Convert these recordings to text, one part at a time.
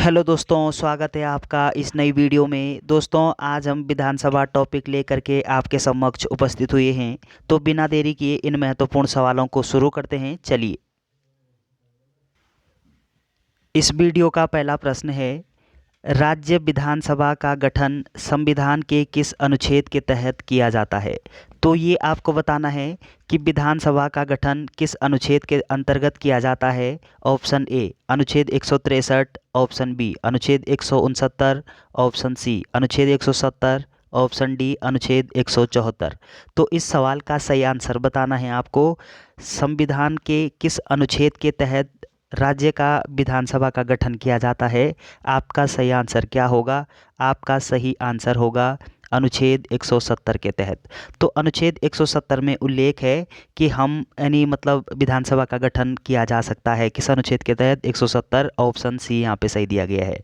Hello दोस्तों, स्वागत है आपका इस नई वीडियो में। दोस्तों, आज हम विधानसभा टॉपिक लेकर के आपके समक्ष उपस्थित हुए हैं। तो बिना देरी किए इन महत्वपूर्ण सवालों को शुरू करते हैं। चलिए, इस वीडियो का पहला प्रश्न है, राज्य विधानसभा का गठन संविधान के किस अनुच्छेद के तहत किया जाता है? तो ये आपको बताना है कि विधानसभा का गठन किस अनुच्छेद के अंतर्गत किया जाता है। ऑप्शन ए अनुच्छेद 163, ऑप्शन बी अनुच्छेद 169, ऑप्शन सी अनुच्छेद 170, ऑप्शन डी अनुच्छेद 174। तो इस सवाल का सही आंसर बताना है आपको। संविधान के किस अनुच्छेद के तहत राज्य का विधानसभा का गठन किया जाता है? आपका सही आंसर क्या होगा? आपका सही आंसर होगा अनुच्छेद 170 के तहत। तो अनुच्छेद 170 में उल्लेख है कि हम मतलब विधानसभा का गठन किया जा सकता है किस अनुच्छेद के तहत? 170। ऑप्शन सी यहाँ पे सही दिया गया है।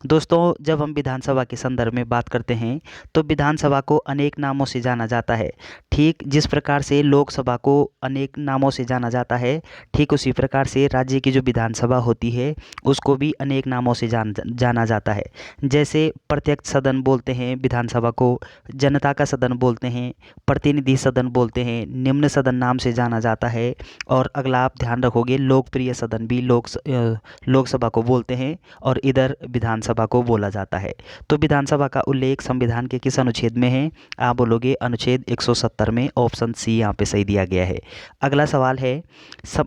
दोस्तों, जब हम विधानसभा के संदर्भ में बात करते हैं तो विधानसभा को अनेक नामों से जाना जाता है। ठीक जिस प्रकार से लोकसभा को अनेक नामों से जाना जाता है, ठीक उसी प्रकार से राज्य की जो विधानसभा होती है उसको भी अनेक नामों से जाना जाता है। जैसे प्रत्यक्ष सदन बोलते हैं विधानसभा को, जनता का सदन बोलते हैं, प्रतिनिधि सदन बोलते हैं, निम्न सदन नाम से जाना जाता है। और अगला आप ध्यान रखोगे, लोकप्रिय सदन भी लोकसभा को बोलते हैं और इधर विधानसभा को बोला जाता है। तो विधानसभा का उल्लेख संविधान के किस अनुच्छेद में है? आप बोलोगे अनुच्छेद 170 में। ऑप्शन सी यहाँ पे सही दिया गया है। अगला सवाल है,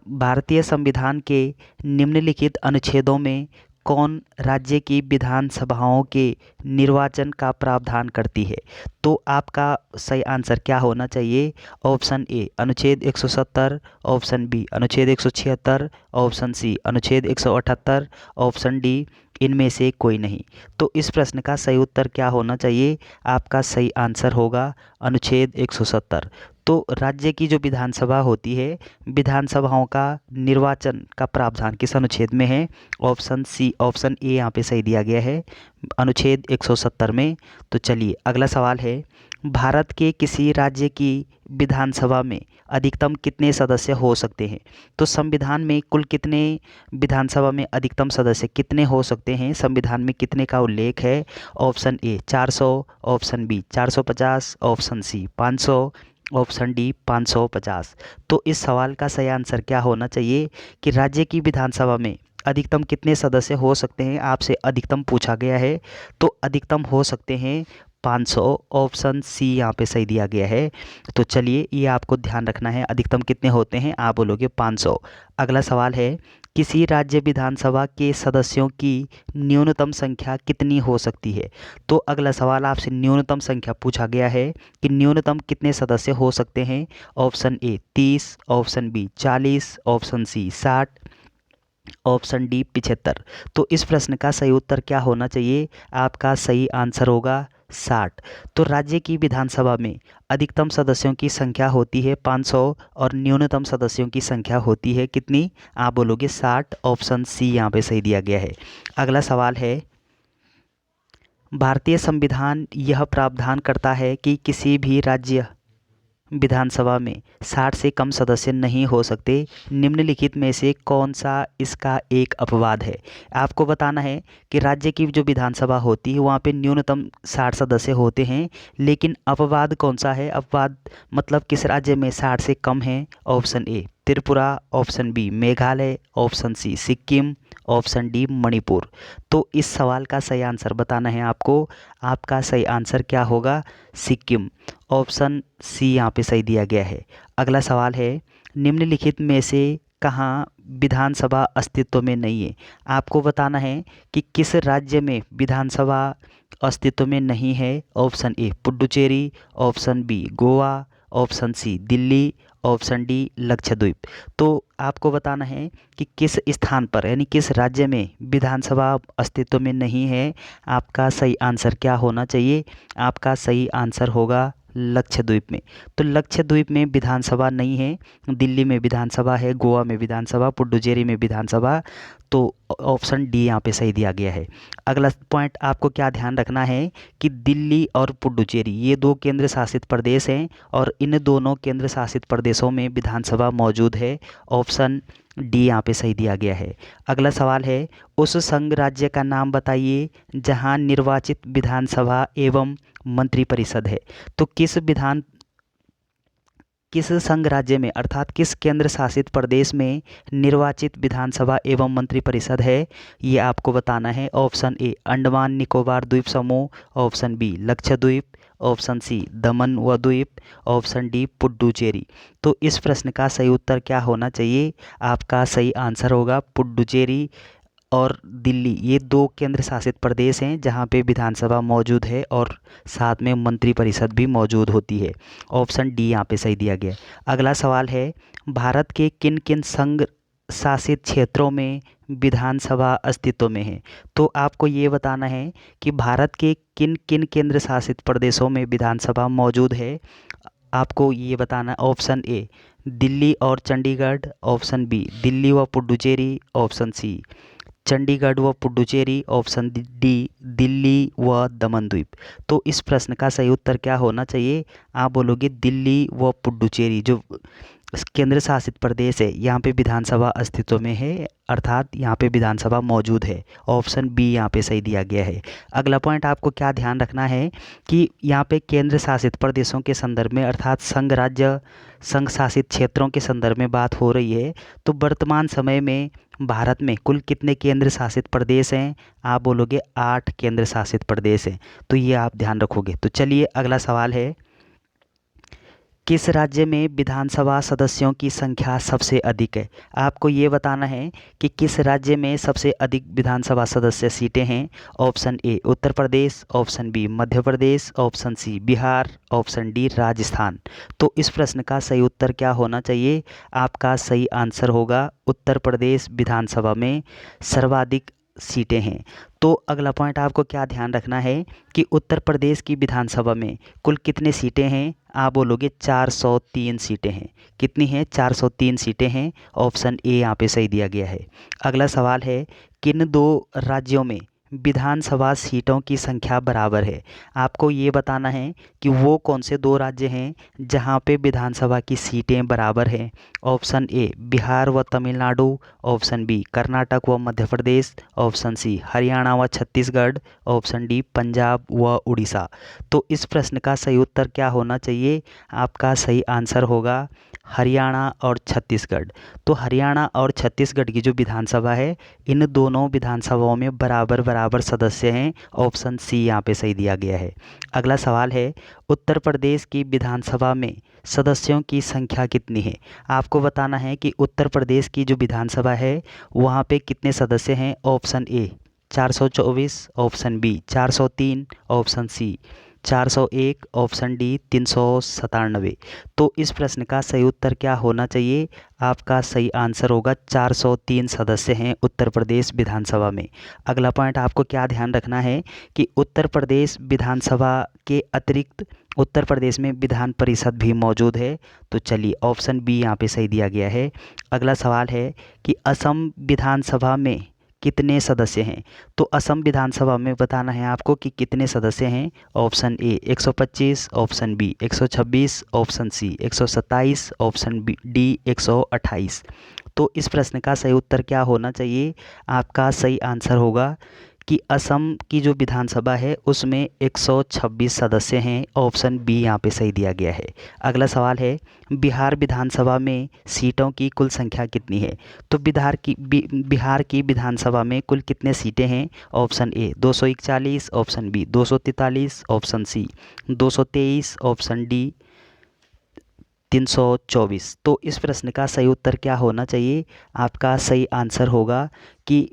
भारतीय संविधान के निम्नलिखित अनुच्छेदों में कौन राज्य की विधानसभाओं के निर्वाचन का प्रावधान करती है? तो आपका सही आंसर क्या होना चाहिए? ऑप्शन ए अनुच्छेद 170, ऑप्शन बी अनुच्छेद 176, ऑप्शन सी अनुच्छेद 178, ऑप्शन डी इनमें से कोई नहीं। तो इस प्रश्न का सही उत्तर क्या होना चाहिए? आपका सही आंसर होगा अनुच्छेद 170। तो राज्य की जो विधानसभा होती है, विधानसभाओं का निर्वाचन का प्रावधान किस अनुच्छेद में है? ऑप्शन सी, ऑप्शन ए यहाँ पे सही दिया गया है, अनुच्छेद 170 में। तो चलिए, अगला सवाल है, भारत के किसी राज्य की विधानसभा में अधिकतम कितने सदस्य हो सकते हैं? तो संविधान में कुल कितने, विधानसभा में अधिकतम सदस्य कितने हो सकते हैं? संविधान में कितने का उल्लेख है? Option A 400, option B 450, option C 500, option D 550। तो इस सवाल का सही आंसर क्या होना चाहिए कि राज्य की विधानसभा में अधिकतम कितने सदस्य हो सकते हैं? आपसे अधिकतम पूछा गया है, तो अधिकतम हो सकते हैं 500। ऑप्शन सी यहाँ पे सही दिया गया है। तो चलिए, ये आपको ध्यान रखना है, अधिकतम कितने होते हैं? आप बोलोगे 500। अगला सवाल है, किसी राज्य विधानसभा के सदस्यों की न्यूनतम संख्या कितनी हो सकती है? तो अगला सवाल आपसे न्यूनतम संख्या पूछा गया है कि न्यूनतम कितने सदस्य हो सकते हैं? Option A 30, option B 40, option C 60, option D 75। तो इस प्रश्न का सही उत्तर क्या होना चाहिए? आपका सही आंसर होगा 60। तो राज्य की विधानसभा में अधिकतम सदस्यों की संख्या होती है 500 और न्यूनतम सदस्यों की संख्या होती है कितनी? आप बोलोगे 60। ऑप्शन सी यहाँ पे सही दिया गया है। अगला सवाल है, भारतीय संविधान यह प्रावधान करता है कि किसी भी राज्य विधानसभा में 60 से कम सदस्य नहीं हो सकते। निम्नलिखित में से कौन सा इसका एक अपवाद है? आपको बताना है कि राज्य की जो विधानसभा होती है वहाँ पे न्यूनतम 60 सदस्य होते हैं, लेकिन अपवाद कौन सा है? अपवाद मतलब किस राज्य में 60 से कम है? Option A Tripura, option B Meghalaya, option C Sikkim, option D Manipur. तो इस सवाल का सही आंसर बताना है आपको। आपका सही आंसर क्या होगा? सिक्किम। ऑप्शन सी यहाँ पे सही दिया गया है। अगला सवाल है, निम्नलिखित में से कहाँ विधानसभा अस्तित्व में नहीं है? आपको बताना है कि किस राज्य में विधानसभा अस्तित्व में नहीं है। Option A Puducherry, option B Goa, option C Delhi, option D Lakshadweep. तो आपको बताना है कि किस स्थान पर यानी किस राज्य में विधानसभा अस्तित्व में नहीं है। आपका सही आंसर क्या होना चाहिए? आपका सही आंसर होगा लक्षद्वीप में। तो लक्षद्वीप में विधानसभा नहीं है, दिल्ली में विधानसभा है, गोवा में विधानसभा, पुडुचेरी में विधानसभा। तो ऑप्शन डी यहाँ पे सही दिया गया है। अगला पॉइंट आपको क्या ध्यान रखना है कि दिल्ली और पुडुचेरी ये दो केंद्र शासित प्रदेश हैं और इन दोनों केंद्र शासित प्रदेशों में विधानसभा मौजूद है। ऑप्शन डी यहाँ पे सही दिया गया है। अगला सवाल है, उस संघ राज्य का नाम बताइए जहां निर्वाचित विधानसभा एवं मंत्रिपरिषद है। तो किस संघ राज्य में अर्थात किस केंद्र शासित प्रदेश में निर्वाचित विधानसभा एवं मंत्रिपरिषद है, ये आपको बताना है। ऑप्शन ए अंडमान निकोबार द्वीप समूह, option B Lakshadweep, option C Daman व द्वीप, ऑप्शन डी पुडुचेरी। तो इस प्रश्न का सही उत्तर क्या होना चाहिए? आपका सही आंसर होगा पुडुचेरी और दिल्ली। ये दो केंद्र शासित प्रदेश हैं जहाँ पे विधानसभा मौजूद है और साथ में मंत्रिपरिषद भी मौजूद होती है। ऑप्शन डी यहाँ पे सही दिया गया। अगला सवाल है, भारत के किन किन संघ शासित क्षेत्रों में विधानसभा अस्तित्व में है। तो आपको ये बताना है कि भारत के किन किन केंद्र शासित प्रदेशों में विधानसभा मौजूद है। आपको ये बताना। ऑप्शन ए दिल्ली और चंडीगढ़, ऑप्शन बी दिल्ली व पुडुचेरी, ऑप्शन सी चंडीगढ़ व पुडुचेरी, ऑप्शन डी दिल्ली व दमन द्वीप। तो इस प्रश्न का सही उत्तर क्या होना चाहिए? आप बोलोगे दिल्ली व पुडुचेरी जो केंद्र शासित प्रदेश है यहाँ पे विधानसभा अस्तित्व में है, अर्थात यहाँ पे विधानसभा मौजूद है। ऑप्शन बी यहाँ पे सही दिया गया है। अगला पॉइंट आपको क्या ध्यान रखना है कि यहाँ पे केंद्र शासित प्रदेशों के संदर्भ में अर्थात संघ शासित क्षेत्रों के संदर्भ में बात हो रही है। तो वर्तमान समय में भारत में कुल कितने केंद्र शासित प्रदेश हैं? आप बोलोगे 8 केंद्र शासित प्रदेश हैं। तो ये आप ध्यान रखोगे। तो चलिए अगला सवाल है, किस राज्य में विधानसभा सदस्यों की संख्या सबसे अधिक है? आपको ये बताना है कि किस राज्य में सबसे अधिक विधानसभा सदस्य सीटें हैं। Option A Uttar Pradesh, option B Madhya Pradesh, option C Bihar, option D Rajasthan. तो इस प्रश्न का सही उत्तर क्या होना चाहिए? आपका सही आंसर होगा उत्तर प्रदेश विधानसभा में सर्वाधिक सीटें हैं। तो अगला पॉइंट आपको क्या ध्यान रखना है कि उत्तर प्रदेश की विधानसभा में कुल कितने सीटें हैं? आप बोलोगे 403 सीटें हैं। कितनी हैं? 403 सीटें हैं। ऑप्शन ए यहाँ पे सही दिया गया है। अगला सवाल है, किन दो राज्यों में विधानसभा सीटों की संख्या बराबर है? आपको ये बताना है कि वो कौन से दो राज्य हैं जहाँ पे विधानसभा की सीटें बराबर हैं। ऑप्शन ए बिहार व तमिलनाडु, ऑप्शन बी कर्नाटक व मध्य प्रदेश, ऑप्शन सी हरियाणा व छत्तीसगढ़, ऑप्शन डी पंजाब व उड़ीसा। तो इस प्रश्न का सही उत्तर क्या होना चाहिए? आपका सही आंसर होगा हरियाणा और छत्तीसगढ़। तो हरियाणा और छत्तीसगढ़ की जो विधानसभा है, इन दोनों विधानसभाओं में बराबर बराबर सदस्य हैं। ऑप्शन सी यहाँ पे सही दिया गया है। अगला सवाल है, उत्तर प्रदेश की विधानसभा में सदस्यों की संख्या कितनी है? आपको बताना है कि उत्तर प्रदेश की जो विधानसभा है वहाँ पे कितने सदस्य हैं। Option A 424, option B 403, option C 401, option D 397। तो इस प्रश्न का सही उत्तर क्या होना चाहिए? आपका सही आंसर होगा 403 सदस्य हैं उत्तर प्रदेश विधानसभा में। अगला पॉइंट आपको क्या ध्यान रखना है कि उत्तर प्रदेश विधानसभा के अतिरिक्त उत्तर प्रदेश में विधान परिषद भी मौजूद है। तो चलिए ऑप्शन बी यहाँ पे सही दिया गया है। अगला सवाल है कि असम विधानसभा में कितने सदस्य हैं? तो असम विधानसभा में बताना है आपको कि कितने सदस्य हैं। Option A 125, option B 126, option C 127, option B D 128। तो इस प्रश्न का सही उत्तर क्या होना चाहिए? आपका सही आंसर होगा कि असम की जो विधानसभा है उसमें 126 सदस्य हैं। ऑप्शन बी यहाँ पे सही दिया गया है। अगला सवाल है, बिहार विधानसभा में सीटों की कुल संख्या कितनी है? तो बिहार की विधानसभा में कुल कितने सीटें हैं? Option A 241, option B 243, option C 223, option D 324। तो इस प्रश्न का सही उत्तर क्या होना चाहिए? आपका सही आंसर होगा कि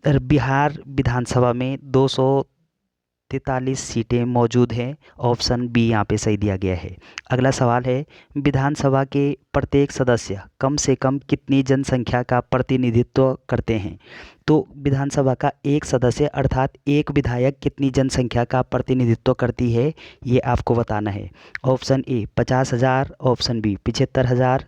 बिहार विधानसभा में 243 सीटें मौजूद हैं। ऑप्शन बी यहाँ पे सही दिया गया है। अगला सवाल है, विधानसभा के प्रत्येक सदस्य कम से कम कितनी जनसंख्या का प्रतिनिधित्व करते हैं? तो विधानसभा का एक सदस्य अर्थात एक विधायक कितनी जनसंख्या का प्रतिनिधित्व करती है, ये आपको बताना है। Option A 50,000, option B 75,000,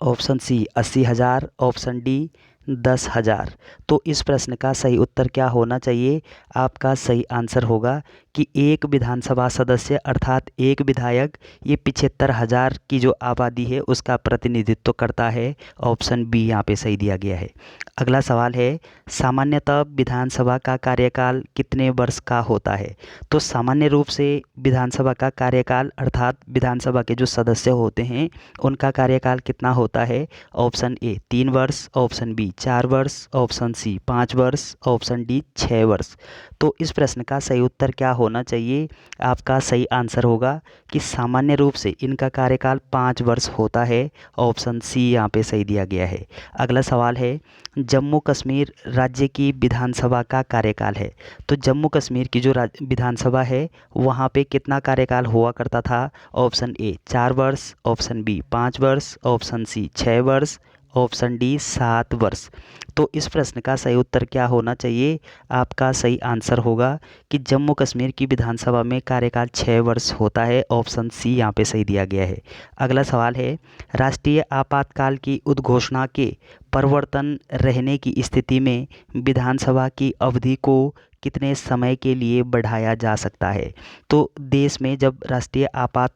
option C 80,000, option D 10,000। तो इस प्रश्न का सही उत्तर क्या होना चाहिए? आपका सही आंसर होगा कि एक विधानसभा सदस्य अर्थात एक विधायक ये 75,000 की जो आबादी है उसका प्रतिनिधित्व करता है। ऑप्शन बी यहाँ पे सही दिया गया है। अगला सवाल है, सामान्यतः विधानसभा का कार्यकाल कितने वर्ष का होता है? तो सामान्य रूप से विधानसभा का कार्यकाल अर्थात विधानसभा के जो सदस्य होते हैं उनका कार्यकाल कितना होता है? ऑप्शन ए 3 वर्ष, ऑप्शन बी 4 वर्ष, ऑप्शन सी 5 वर्ष, ऑप्शन डी 6 वर्ष। तो इस प्रश्न का सही उत्तर क्या होना चाहिए? आपका सही आंसर होगा कि सामान्य रूप से इनका कार्यकाल 5 वर्ष होता है। ऑप्शन सी यहाँ पे सही दिया गया है। अगला सवाल है, जम्मू कश्मीर राज्य की विधानसभा का कार्यकाल है। तो जम्मू कश्मीर की जो विधानसभा है वहाँ पे कितना कार्यकाल हुआ करता था? ऑप्शन ए 4 वर्ष, ऑप्शन बी 5 वर्ष, ऑप्शन सी 6 वर्ष, ऑप्शन डी 7 वर्ष। तो इस प्रश्न का सही उत्तर क्या होना चाहिए? आपका सही आंसर होगा कि जम्मू कश्मीर की विधानसभा में कार्यकाल 6 वर्ष होता है। ऑप्शन सी यहाँ पे सही दिया गया है। अगला सवाल है, राष्ट्रीय आपातकाल की उद्घोषणा के प्रवर्तन रहने की स्थिति में विधानसभा की अवधि को कितने समय के लिए बढ़ाया जा सकता है? तो देश में जब राष्ट्रीय आपात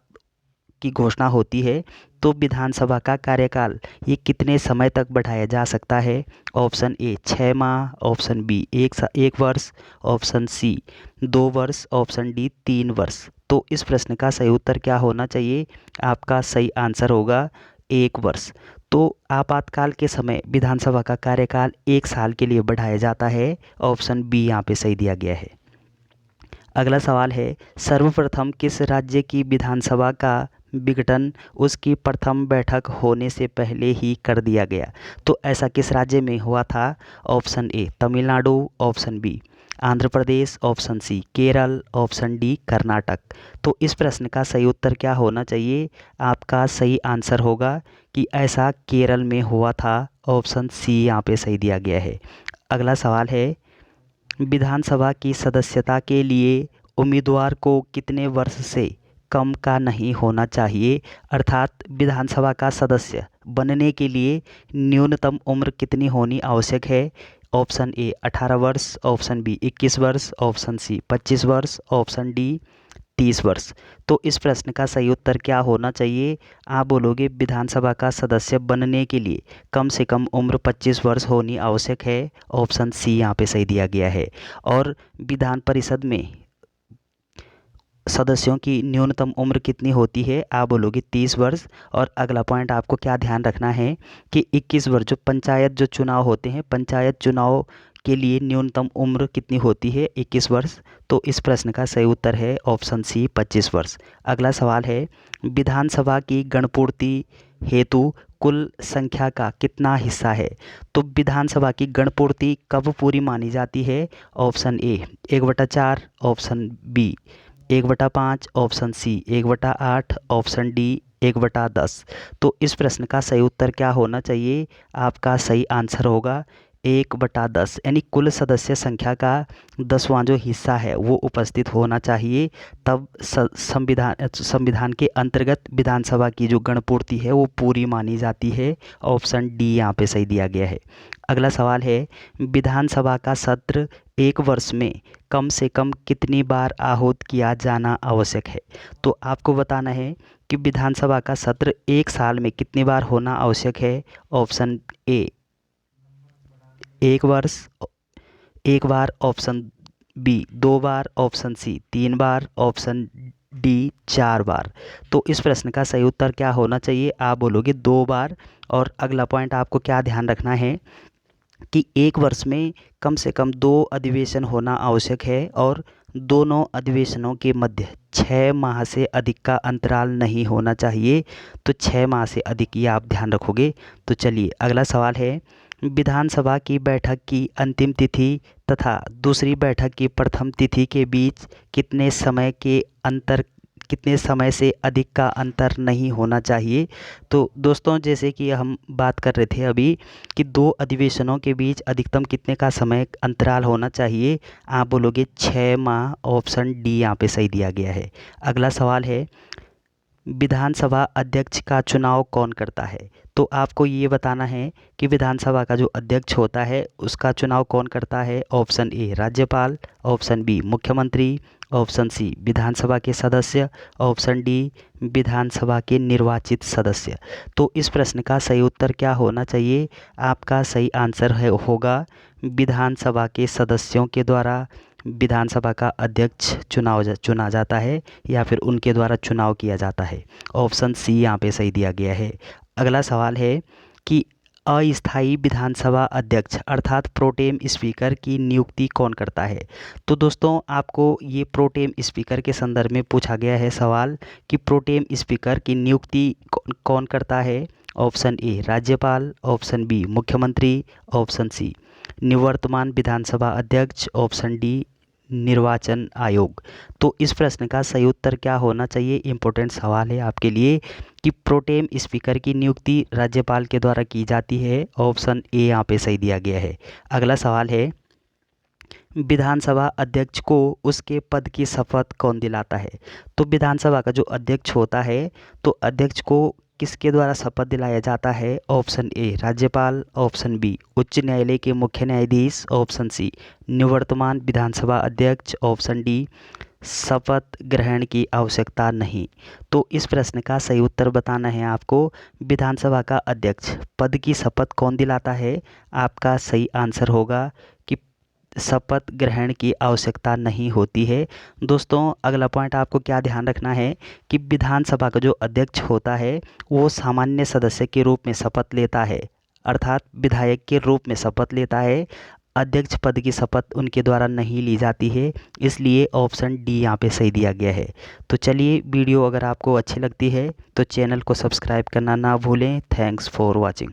की घोषणा होती है तो विधानसभा का कार्यकाल ये कितने समय तक बढ़ाया जा सकता है? ऑप्शन ए 6 माह, ऑप्शन बी 1 वर्ष, ऑप्शन सी 2 वर्ष, ऑप्शन डी 3 वर्ष। तो इस प्रश्न का सही उत्तर क्या होना चाहिए? आपका सही आंसर होगा 1 वर्ष। तो आपातकाल के समय विधानसभा का कार्यकाल 1 साल के लिए बढ़ाया जाता है। ऑप्शन बी यहाँ पे सही दिया गया है। अगला सवाल है, सर्वप्रथम किस राज्य की विधानसभा का विघटन उसकी प्रथम बैठक होने से पहले ही कर दिया गया? तो ऐसा किस राज्य में हुआ था? Option A Tamil Nadu, option B Andhra Pradesh, option C Kerala, option D Karnataka. तो इस प्रश्न का सही उत्तर क्या होना चाहिए? आपका सही आंसर होगा कि ऐसा केरल में हुआ था। ऑप्शन सी यहाँ पे सही दिया गया है। अगला सवाल है, विधानसभा की सदस्यता के लिए उम्मीदवार को कितने वर्ष से कम का नहीं होना चाहिए? अर्थात विधानसभा का सदस्य बनने के लिए न्यूनतम उम्र कितनी होनी आवश्यक है? ऑप्शन ए 18 वर्ष, ऑप्शन बी 21 वर्ष, ऑप्शन सी 25 वर्ष, ऑप्शन डी 30 वर्ष। तो इस प्रश्न का सही उत्तर क्या होना चाहिए? आप बोलोगे विधानसभा का सदस्य बनने के लिए कम से कम उम्र 25 वर्ष होनी आवश्यक है। ऑप्शन सी यहाँ पे सही दिया गया है। और विधान परिषद में सदस्यों की न्यूनतम उम्र कितनी होती है? आप बोलोगे 30 वर्ष। और अगला पॉइंट आपको क्या ध्यान रखना है कि 21 वर्ष जो पंचायत जो चुनाव होते हैं, पंचायत चुनाव के लिए न्यूनतम उम्र कितनी होती है? 21 वर्ष। तो इस प्रश्न का सही उत्तर है ऑप्शन सी 25 वर्ष। अगला सवाल है, विधानसभा की गणपूर्ति हेतु कुल संख्या का कितना हिस्सा है? तो विधानसभा की गणपूर्ति कब पूरी मानी जाती है? Option A 1/4, option B 1/5, option C 1/8, option D 1/10। तो इस प्रश्न का सही उत्तर क्या होना चाहिए? आपका सही आंसर होगा 1/10, यानी कुल सदस्य संख्या का 10वां जो हिस्सा है वो उपस्थित होना चाहिए। तब संविधान के अंतर्गत विधानसभा की जो गणपूर्ति है वो पूरी मानी जाती है। ऑप्शन डी यहाँ पे सही दिया गया है। अगला सवाल है, विधानसभा का सत्र 1 वर्ष में कम से कम कितनी बार आहूत किया जाना आवश्यक है? तो आपको बताना है कि विधानसभा का सत्र 1 साल में कितनी बार होना आवश्यक है। ऑप्शन ए 1 वर्ष, 1 बार, ऑप्शन बी 2 बार, ऑप्शन सी 3 बार, ऑप्शन डी 4 बार। तो इस प्रश्न का सही उत्तर क्या होना चाहिए? आप बोलोगे 2 बार। और अगला पॉइंट आपको क्या ध्यान रखना है कि 1 वर्ष में कम से कम 2 अधिवेशन होना आवश्यक है और दोनों अधिवेशनों के मध्य 6 माह से अधिक का अंतराल नहीं होना चाहिए। तो 6 माह से अधिक ये आप ध्यान रखोगे। तो चलिए अगला सवाल है, विधानसभा की बैठक की अंतिम तिथि तथा दूसरी बैठक की प्रथम तिथि के बीच कितने समय से अधिक का अंतर नहीं होना चाहिए? तो दोस्तों जैसे कि हम बात कर रहे थे अभी कि 2 अधिवेशनों के बीच अधिकतम कितने का समय अंतराल होना चाहिए? आप बोलोगे 6 माह। ऑप्शन डी यहाँ पे सही दिया गया है। अगला सवाल है, विधानसभा अध्यक्ष का चुनाव कौन करता है? तो आपको ये बताना है कि विधानसभा का जो अध्यक्ष होता है उसका चुनाव कौन करता है। ऑप्शन ए राज्यपाल, ऑप्शन बी मुख्यमंत्री, ऑप्शन सी विधानसभा के सदस्य, ऑप्शन डी विधानसभा के निर्वाचित सदस्य। तो इस प्रश्न का सही उत्तर क्या होना चाहिए? आपका सही आंसर होगा विधानसभा के सदस्यों के द्वारा विधानसभा का अध्यक्ष चुना जाता है या फिर उनके द्वारा चुनाव किया जाता है। ऑप्शन सी यहाँ पे सही दिया गया है। अगला सवाल है कि अस्थायी विधानसभा अध्यक्ष अर्थात प्रोटेम स्पीकर की नियुक्ति कौन करता है। तो दोस्तों आपको ये प्रोटेम स्पीकर के संदर्भ में पूछा गया है सवाल कि प्रोटेम स्पीकर की नियुक्ति कौन करता है। ऑप्शन ए राज्यपाल, ऑप्शन बी मुख्यमंत्री, ऑप्शन सी निवर्तमान विधानसभा अध्यक्ष, ऑप्शन डी निर्वाचन आयोग। तो इस प्रश्न का सही उत्तर क्या होना चाहिए? इम्पोर्टेंट सवाल है आपके लिए कि प्रोटेम स्पीकर की नियुक्ति राज्यपाल के द्वारा की जाती है। ऑप्शन ए यहाँ पे सही दिया गया है। अगला सवाल है विधानसभा अध्यक्ष को उसके पद की शपथ कौन दिलाता है। तो विधानसभा का जो अध्यक्ष होता है तो अध्यक्ष को किसके द्वारा शपथ दिलाया जाता है। ऑप्शन ए राज्यपाल, ऑप्शन बी उच्च न्यायालय के मुख्य न्यायाधीश, ऑप्शन सी निवर्तमान विधानसभा अध्यक्ष, ऑप्शन डी शपथ ग्रहण की आवश्यकता नहीं। तो इस प्रश्न का सही उत्तर बताना है आपको। विधानसभा का अध्यक्ष पद की शपथ कौन दिलाता है? आपका सही आंसर होगा कि शपथ ग्रहण की आवश्यकता नहीं होती है। दोस्तों अगला पॉइंट आपको क्या ध्यान रखना है कि विधानसभा का जो अध्यक्ष होता है वो सामान्य सदस्य के रूप में शपथ लेता है, अर्थात विधायक के रूप में शपथ लेता है। अध्यक्ष पद की शपथ उनके द्वारा नहीं ली जाती है, इसलिए ऑप्शन डी यहाँ पे सही दिया गया है। तो चलिए वीडियो अगर आपको अच्छी लगती है तो चैनल को सब्सक्राइब करना ना भूलें। Thanks for watching.